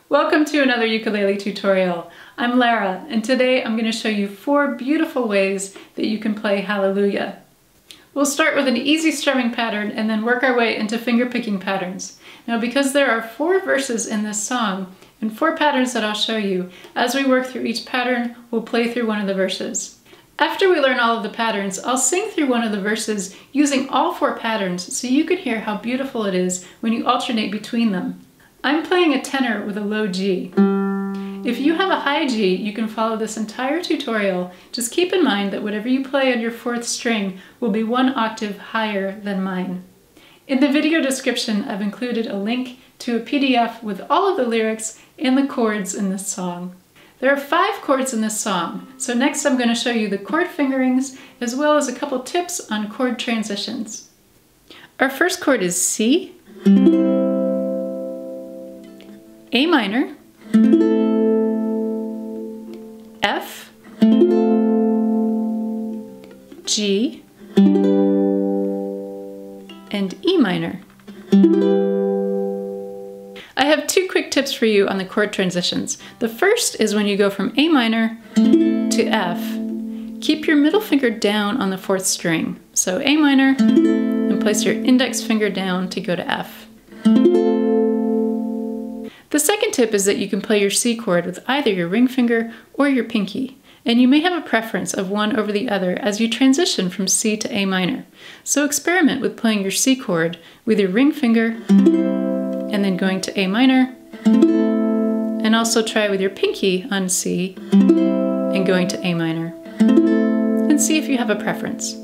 Welcome to another ukulele tutorial. I'm Lara, and today I'm going to show you 4 beautiful ways that you can play Hallelujah. We'll start with an easy strumming pattern and then work our way into fingerpicking patterns. Now, because there are 4 verses in this song and 4 patterns that I'll show you, as we work through each pattern, we'll play through one of the verses. After we learn all of the patterns, I'll sing through one of the verses using all 4 patterns so you can hear how beautiful it is when you alternate between them. I'm playing a tenor with a low G. If you have a high G, you can follow this entire tutorial. Just keep in mind that whatever you play on your 4th string will be 1 octave higher than mine. In the video description, I've included a link to a PDF with all of the lyrics and the chords in this song. There are 5 chords in this song, so next I'm going to show you the chord fingerings as well as a couple tips on chord transitions. Our first chord is C, A minor, F, G, and E minor. I have 2 quick tips for you on the chord transitions. The first is when you go from A minor to F, keep your middle finger down on the 4th string. So A minor, and place your index finger down to go to F. The second tip is that you can play your C chord with either your ring finger or your pinky, and you may have a preference of one over the other as you transition from C to A minor. So experiment with playing your C chord with your ring finger and then going to A minor, and also try with your pinky on C and going to A minor, and see if you have a preference.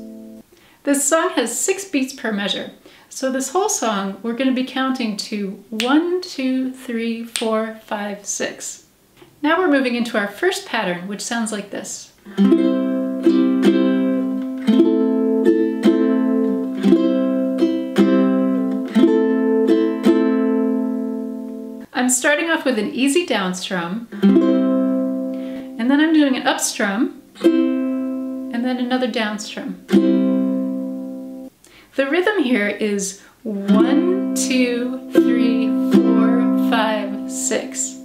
This song has 6 beats per measure. So this whole song, we're going to be counting to 1, 2, 3, 4, 5, 6. Now we're moving into our first pattern, which sounds like this. I'm starting off with an easy down strum, and then I'm doing an up strum, and then another down strum. The rhythm here is 1, 2, 3, 4, 5, 6.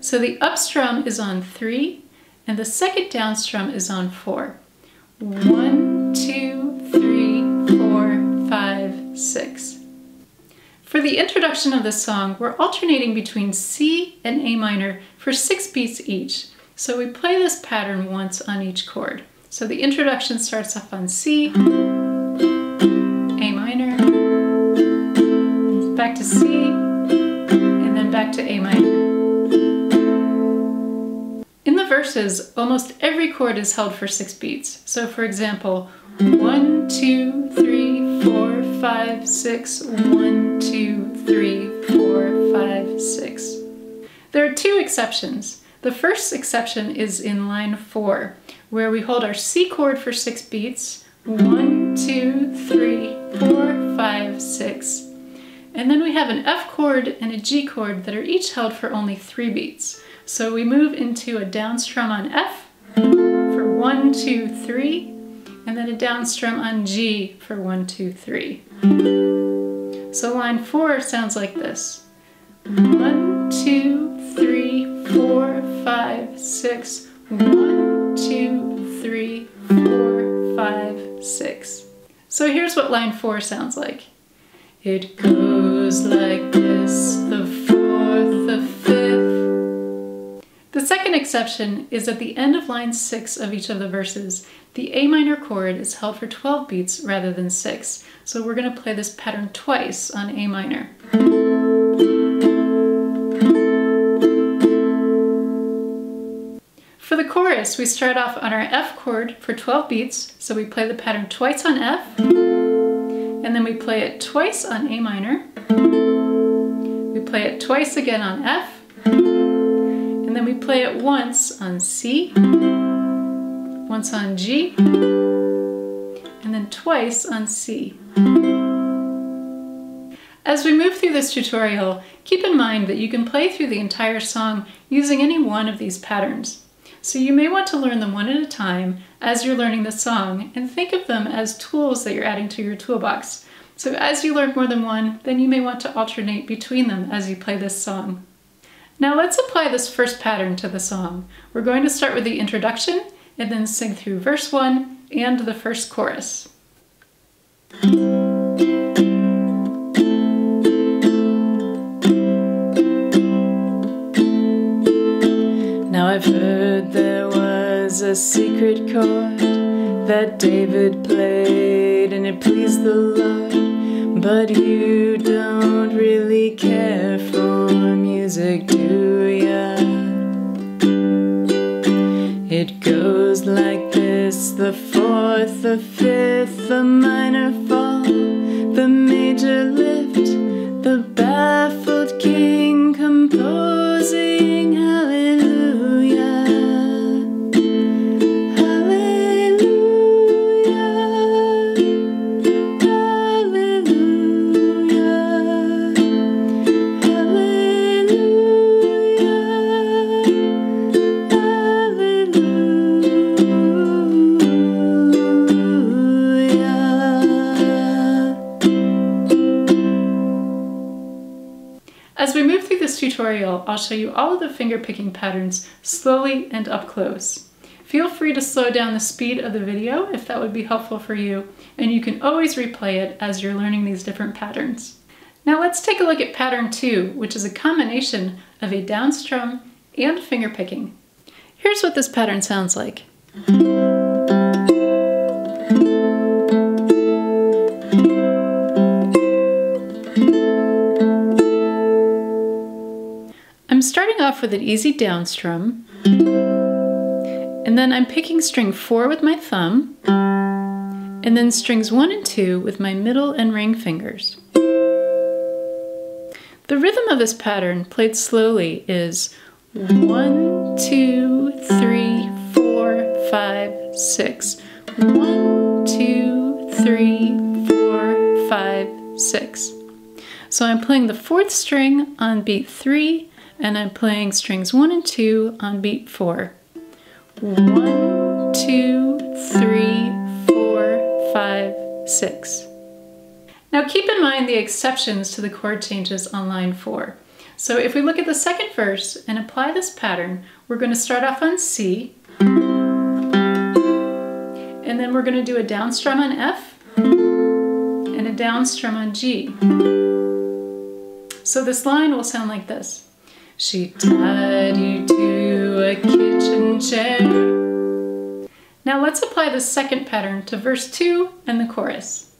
So the up strum is on 3, and the second down strum is on 4. 1, 2, 3, 4, 5, 6. For the introduction of this song, we're alternating between C and A minor for 6 beats each. So we play this pattern once on each chord. So the introduction starts off on C, A minor, back to C, and then back to A minor. In the verses, almost every chord is held for 6 beats. So for example, 1, 2, 3, 4, 5, 6, 1, 2, 3, 4, 5, 6. There are 2 exceptions. The first exception is in line 4, where we hold our C chord for 6 beats, 1, 2, 3, 4, 5, 6. And then we have an F chord and a G chord that are each held for only 3 beats. So we move into a down strum on F for 1, 2, 3, and then a down strum on G for 1, 2, 3. So line 4 sounds like this. 1, 2, 3, 4, 5, 6, 1, 2, 3, 4, 5, 6. So here's what line 4 sounds like. It goes like this, the 4th, the 5th. The second exception is at the end of line 6 of each of the verses, the A minor chord is held for 12 beats rather than 6. So we're going to play this pattern twice on A minor. For the chorus, we start off on our F chord for 12 beats, so we play the pattern twice on F, and then we play it twice on A minor, we play it twice again on F, and then we play it once on C, once on G, and then twice on C. As we move through this tutorial, keep in mind that you can play through the entire song using any one of these patterns. So you may want to learn them one at a time as you're learning the song, and think of them as tools that you're adding to your toolbox. So as you learn more than one, then you may want to alternate between them as you play this song. Now let's apply this first pattern to the song. We're going to start with the introduction and then sing through verse 1 and the first chorus. Now I've heard there was a secret chord that David played and it pleased the Lord, but you don't really care for music, do ya? It goes like this: the fourth, the fifth, the minor fall, the major lift, the baffled king composing hallelujah, hallelujah, hallelujah, As we move through this tutorial, I'll show you all of the finger picking patterns slowly and up close. Feel free to slow down the speed of the video if that would be helpful for you, and you can always replay it as you're learning these different patterns. Now let's take a look at pattern 2, which is a combination of a down strum and finger picking. Here's what this pattern sounds like. I'm starting off with an easy down strum, and then I'm picking string 4 with my thumb, and then strings 1 and 2 with my middle and ring fingers. The rhythm of this pattern, played slowly, is 1, 2, 3, 4, 5, 6. 1, 2, 3, 4, 5, 6. So I'm playing the 4th string on beat 3, and I'm playing strings 1 and 2 on beat 4. 1, 2, 3, 4, 5, 6. Now keep in mind the exceptions to the chord changes on line 4. So if we look at the second verse and apply this pattern, we're going to start off on C, and then we're going to do a down strum on F and a down strum on G. So this line will sound like this. She tied you to a kitchen chair. Now let's apply the second pattern to verse 2 and the chorus.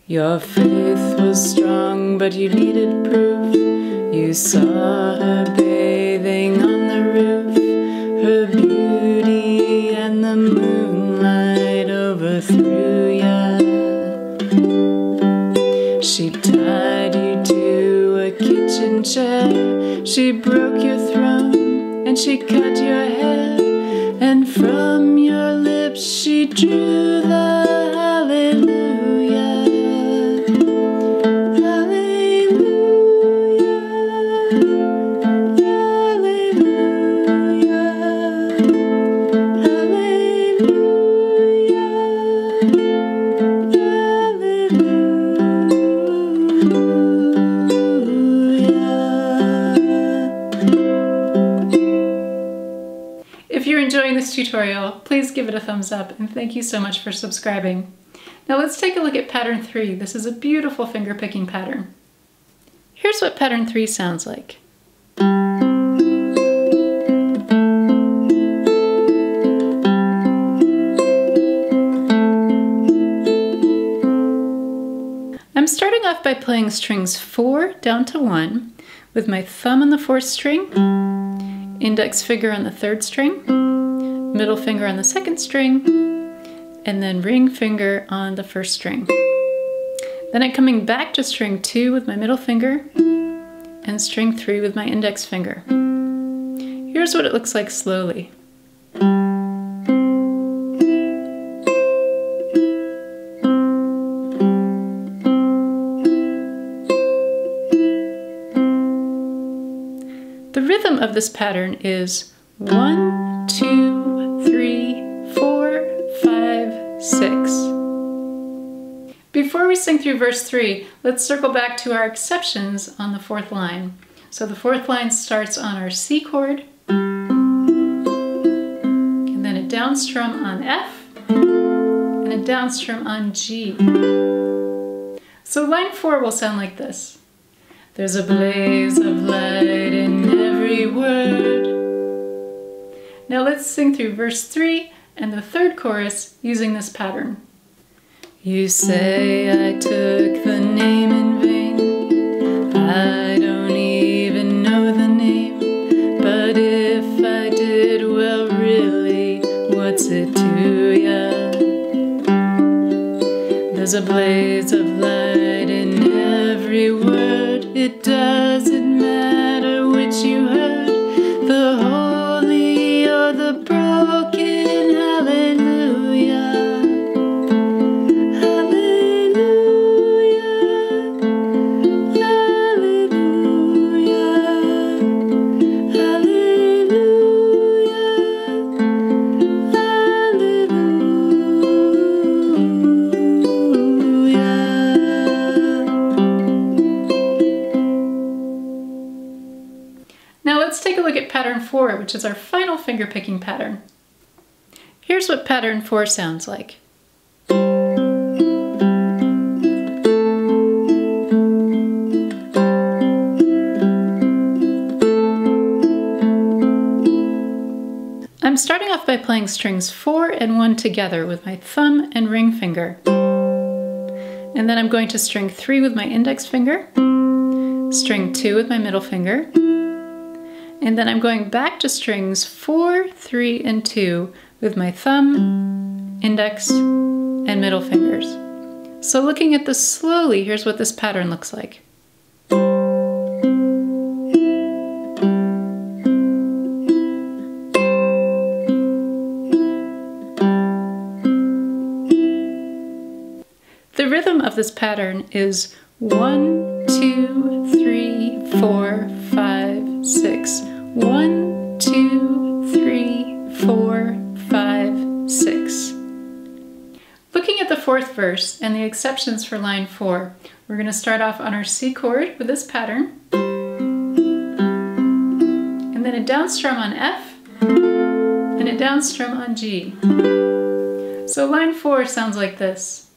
Your faith was strong, but you needed proof. You saw her bathing on the roof. Her beauty and the moonlight overthrew ya. She tied you to a kitchen chair. She broke your throne and she cut your hair, and from your lips she drew the hallelujah, hallelujah, hallelujah, If you're enjoying this tutorial, please give it a thumbs up, and thank you so much for subscribing. Now let's take a look at pattern 3. This is a beautiful finger picking pattern. Here's what pattern 3 sounds like. I'm starting off by playing strings 4 down to 1 with my thumb on the 4th string, index finger on the 3rd string, middle finger on the 2nd string, and then ring finger on the 1st string. Then I'm coming back to string 2 with my middle finger and string 3 with my index finger. Here's what it looks like slowly. The rhythm of this pattern is 1, 2, 3, 4, 5, 6. Before we sing through verse 3, let's circle back to our exceptions on the 4th line. So the fourth line starts on our C chord, and then a down strum on F, and a down strum on G. So line 4 will sound like this. There's a blaze of light in every word. Now let's sing through verse 3 and the third chorus using this pattern. You say I took the name in vain. I don't even know the name. But if I did, well really, what's it to ya? There's a blaze of light in every word. It doesn't matter which you heard, the holy or the broken. Hallelujah, hallelujah, hallelujah, Now let's take a look at pattern 4, which is our final finger picking pattern. Here's what pattern 4 sounds like. I'm starting off by playing strings 4 and 1 together with my thumb and ring finger. And then I'm going to string 3 with my index finger, string 2 with my middle finger, and then I'm going back to strings 4, 3, and 2 with my thumb, index, and middle fingers. So looking at this slowly, here's what this pattern looks like. The rhythm of this pattern is 1, 2, 3, 4, 5, 6. 1, 2, 3, 4, 5, 6. Looking at the fourth verse and the exceptions for line 4, we're going to start off on our C chord with this pattern, and then a down strum on F, and a down strum on G. So line 4 sounds like this.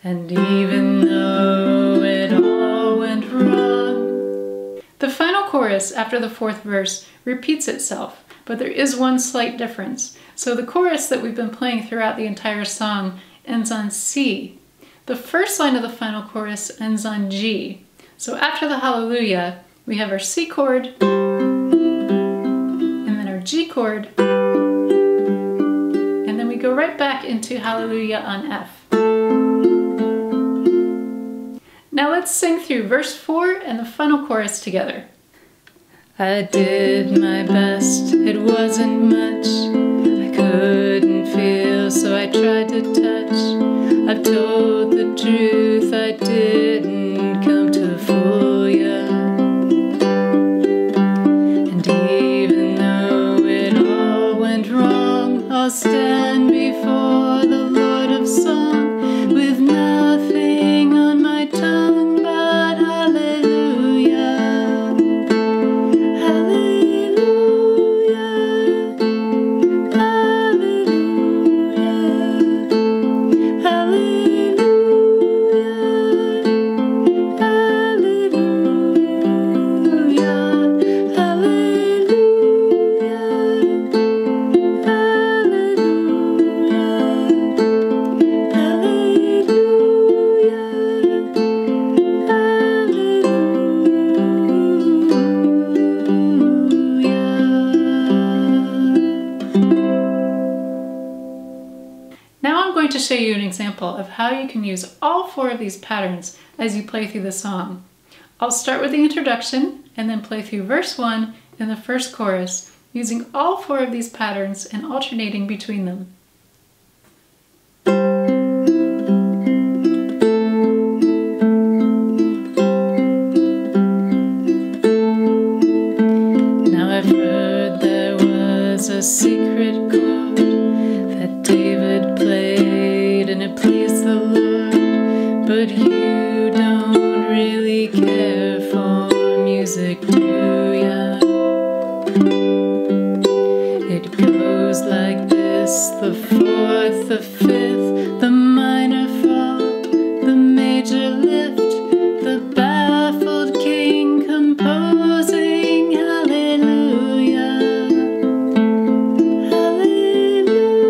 And even though it all went wrong. The final chorus after the fourth verse repeats itself, but there is one slight difference. So the chorus that we've been playing throughout the entire song ends on C. The first line of the final chorus ends on G. So after the hallelujah, we have our C chord, and then our G chord, and then we go right back into hallelujah on F. Now let's sing through verse 4 and the final chorus together. I did my best, it wasn't much. I couldn't feel, so I tried to touch. I've told the truth, I didn't come to fool ya. And even though it all went wrong, I'll stand before the Lord of song with nothing on my tongue but hallelujah, hallelujah, hallelujah, hallelujah, hallelujah, Now I'm going to show you an example of how you can use all 4 of these patterns as you play through the song. I'll start with the introduction and then play through verse 1 and the first chorus, using all 4 of these patterns and alternating between them. Now I've heard there was a secret chord that David played and it pleased the Lord, but you don't really care for music. music to ya. It goes like this: the fourth, the fifth, the minor fall, the major lift, the baffled king composing hallelujah, hallelujah,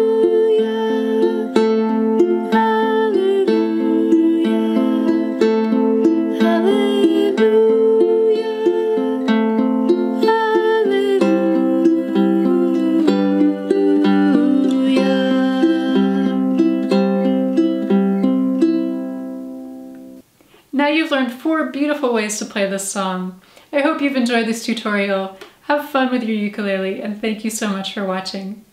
hallelujah, hallelujah, Now you've learned 4 beautiful ways to play this song. I hope you've enjoyed this tutorial. Have fun with your ukulele, and thank you so much for watching.